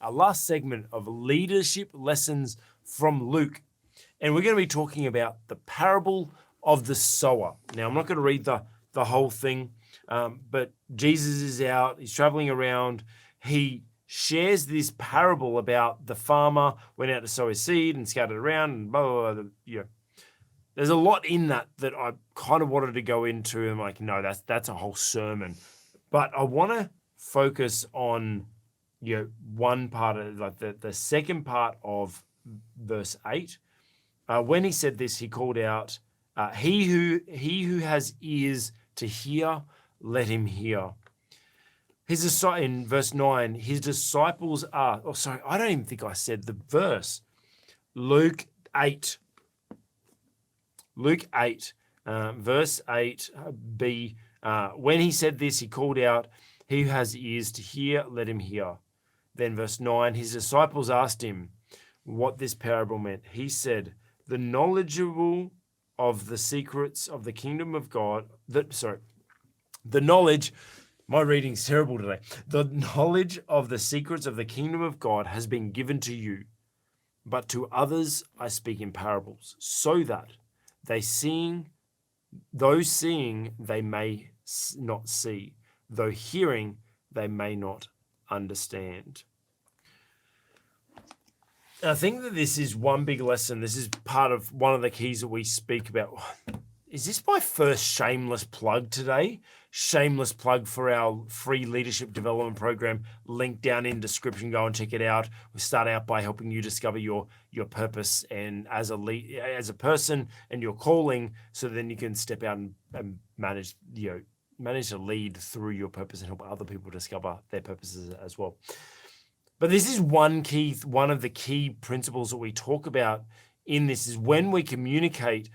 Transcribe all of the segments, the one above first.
our last segment of leadership lessons from Luke. And we're going to be talking about the parable of the sower. Now, I'm not going to read the whole thing, but Jesus is out, he's traveling around, he shares this parable about the farmer went out to sow his seed and scattered around and blah, blah, blah, There's a lot in that I kind of wanted to go into. And I'm like, no, that's a whole sermon. But I want to focus on, one part of like the second part of verse 8. When he said this, he called out, he who has ears to hear, let him hear. In verse 9, his disciples are, I don't even think I said the verse. Luke 8, verse 8b, when he said this, he called out, he who has ears to hear, let him hear. Then verse 9, his disciples asked him what this parable meant. He said, the knowledgeable of the secrets of the kingdom of God, the knowledge, my reading's terrible today. The knowledge of the secrets of the kingdom of God has been given to you, but to others I speak in parables, so that though seeing, they may not see, though hearing, they may not understand. And I think that this is one big lesson. This is part of one of the keys that we speak about. Is this my first shameless plug today? Shameless plug for our free leadership development program. Link down in description. Go and check it out. We start out by helping you discover your purpose and as a person and your calling, so then you can step out and manage to lead through your purpose and help other people discover their purposes as well. But this is one of the key principles that we talk about in this is when we communicate,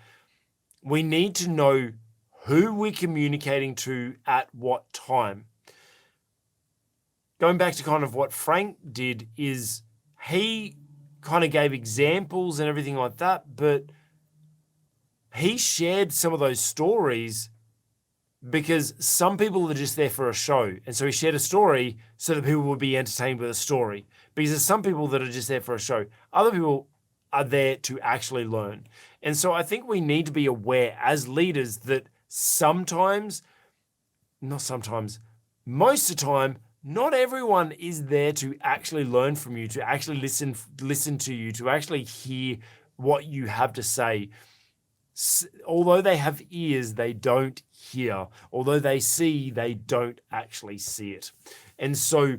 we need to know who we're communicating to at what time. Going back to kind of what Frank did is he kind of gave examples and everything like that, but he shared some of those stories because some people are just there for a show. And so he shared a story so that people would be entertained with a story. Because there's some people that are just there for a show. Other people are there to actually learn. And so I think we need to be aware as leaders that most of the time, not everyone is there to actually learn from you, to actually listen to you, to actually hear what you have to say. Although they have ears, they don't hear. Although they see, they don't actually see it. And so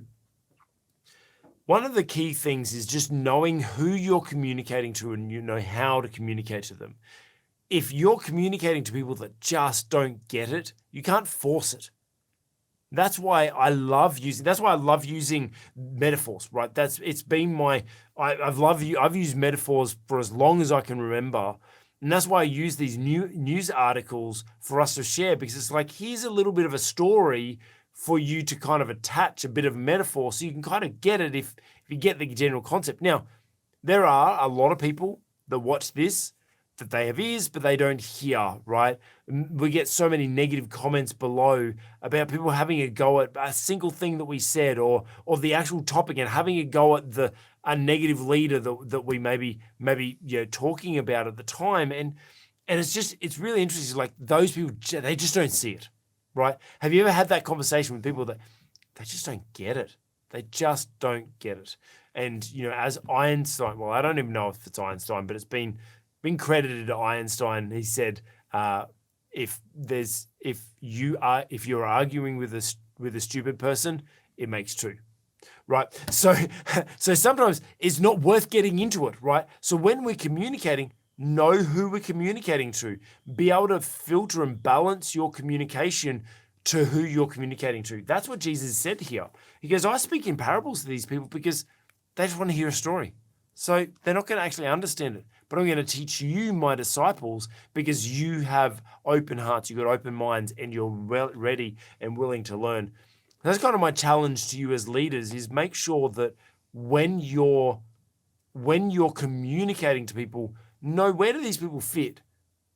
one of the key things is just knowing who you're communicating to and you know how to communicate to them. If you're communicating to people that just don't get it, you can't force it. That's why I love using metaphors, right? I've used metaphors for as long as I can remember. And that's why I use these news articles for us to share, because it's like, here's a little bit of a story for you to kind of attach a bit of metaphor so you can kind of get it if you get the general concept. Now, there are a lot of people that watch this that they have ears, but they don't hear, right? We get so many negative comments below about people having a go at a single thing that we said or the actual topic and having a go at a negative leader that we maybe talking about at the time. And it's really interesting. Like, those people, they just don't see it, right? Have you ever had that conversation with people that they just don't get it? They just don't get it. And, as Einstein, well, I don't even know if it's Einstein, but it's been credited to Einstein. He said, if you're arguing with a stupid person, it makes two. Right. So sometimes it's not worth getting into it. Right. So when we're communicating, know who we're communicating to. Be able to filter and balance your communication to who you're communicating to. That's what Jesus said here. He goes, I speak in parables to these people because they just want to hear a story. So they're not going to actually understand it. But I'm going to teach you, my disciples, because you have open hearts, you've got open minds, and you're ready and willing to learn. That's kind of my challenge to you as leaders, is make sure that when you're communicating to people, know, where do these people fit?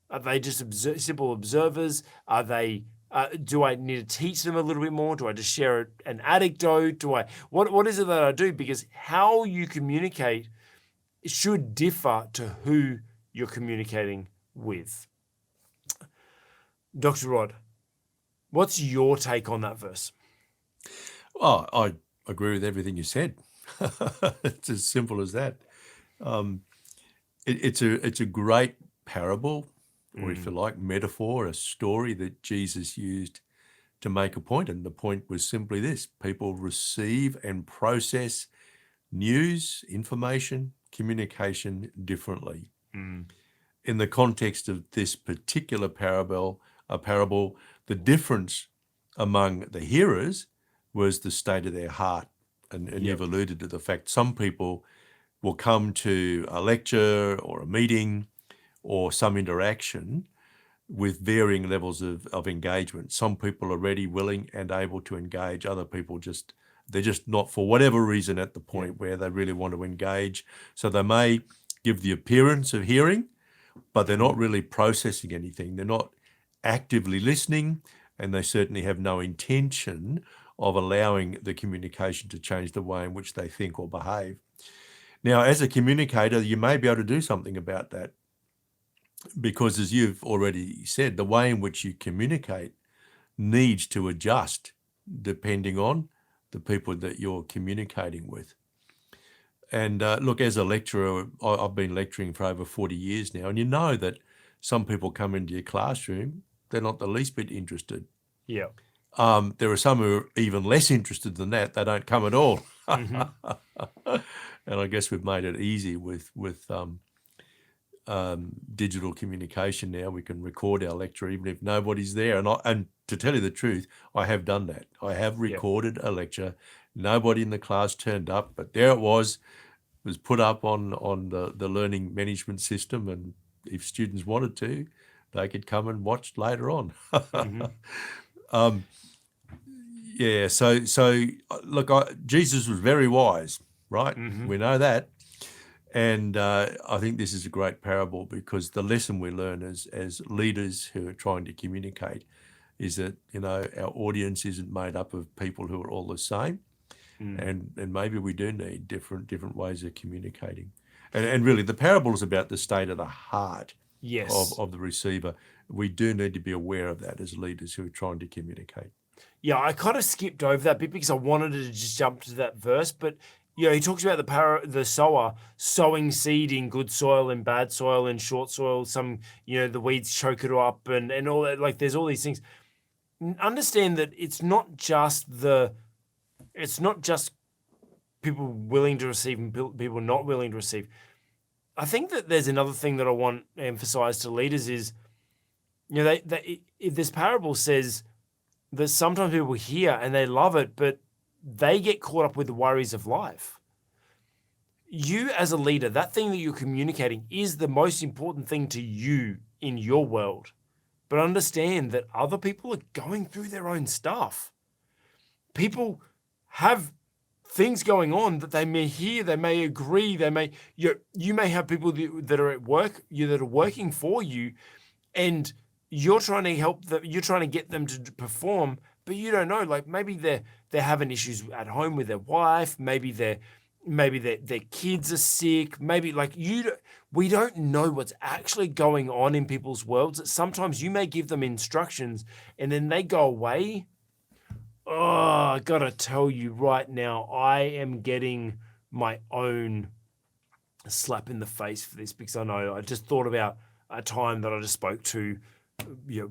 Are they just simple observers? Are they Do I need to teach them a little bit more? Do I just share an anecdote? What is it that I do? Because how you communicate should differ to who you're communicating with. Dr. Rod, what's your take on that verse? Oh, I agree with everything you said. It's as simple as that. It's a great parable, or if you like, metaphor, a story that Jesus used to make a point. And the point was simply this: people receive and process news, information, communication differently. In the context of this particular parable, the difference among the hearers was the state of their heart. And you've alluded to the fact some people will come to a lecture or a meeting or some interaction with varying levels of engagement. Some people are ready, willing, and able to engage. Other people they're just not, for whatever reason, at the point where they really want to engage. So they may give the appearance of hearing, but they're not really processing anything. They're not actively listening, and they certainly have no intention of allowing the communication to change the way in which they think or behave. Now, as a communicator, you may be able to do something about that, because as you've already said, the way in which you communicate needs to adjust depending on the people that you're communicating with. And look, as a lecturer, I've been lecturing for over 40 years now, and you know that some people come into your classroom, they're not the least bit interested. Yeah. There are some who are even less interested than that. They don't come at all. And I guess we've made it easy with digital communication now. We can record our lecture even if nobody's there. And to tell you the truth, I have done that. I have recorded a lecture. Nobody in the class turned up, but there it was put up on the learning management system. And if students wanted to, they could come and watch later on. So look, Jesus was very wise, right? We know that. And I think this is a great parable, because the lesson we learn as leaders who are trying to communicate is that, our audience isn't made up of people who are all the same. And maybe we do need different ways of communicating. And really, the parable is about the state of the heart of the receiver. We do need to be aware of that as leaders who are trying to communicate. Yeah, I kind of skipped over that bit because I wanted to just jump to that verse, but he talks about the sower sowing seed in good soil and bad soil and short soil. Some, the weeds choke it up and all that. Like, there's all these things. Understand that it's not just people willing to receive and people not willing to receive. I think that there's another thing that I want to emphasize to leaders is, if this parable says that sometimes people hear and they love it, but they get caught up with the worries of life. You as a leader, that thing that you're communicating is the most important thing to you in your world. But understand that other people are going through their own stuff. People have things going on that they may hear, they may agree, you may have people that are at work, that are working for you, and you're trying to help them, you're trying to get them to perform, but you don't know, like maybe they're having issues at home with their wife, maybe their kids are sick, maybe we don't know what's actually going on in people's worlds. Sometimes you may give them instructions and then they go away. Oh, I gotta tell you right now, I am getting my own slap in the face for this, because I just thought about a time that I just spoke to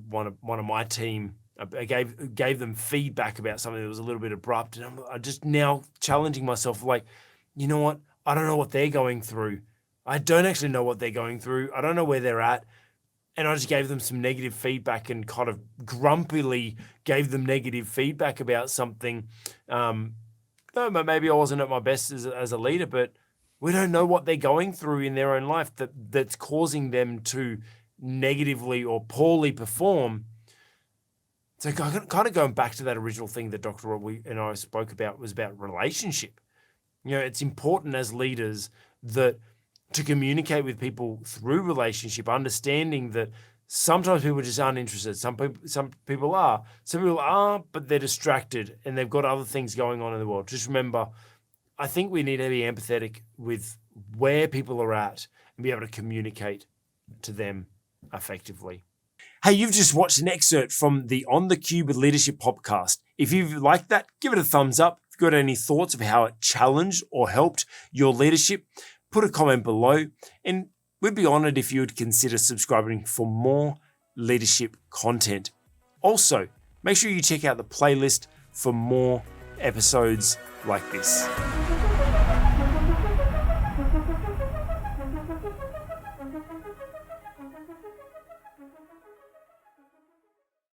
one of my team. I gave them feedback about something that was a little bit abrupt, and I'm just now challenging myself, like, you know what? I don't know what they're going through. I don't actually know what they're going through. I don't know where they're at. And I just gave them some negative feedback and kind of grumpily gave them negative feedback about something. Maybe I wasn't at my best as a leader, but we don't know what they're going through in their own life that's causing them to negatively or poorly perform. So kind of going back to that original thing that Dr. Rob and I spoke about was about relationship. It's important as leaders that to communicate with people through relationship, understanding that Sometimes people just aren't interested. Some people are. Some people are, but they're distracted and they've got other things going on in the world. Just remember, I think we need to be empathetic with where people are at and be able to communicate to them effectively. Hey, you've just watched an excerpt from the On the Cube with Leadership podcast. If you've liked that, give it a thumbs up. If you've got any thoughts of how it challenged or helped your leadership, put a comment below. And we'd be honored if you would consider subscribing for more leadership content. Also, make sure you check out the playlist for more episodes like this.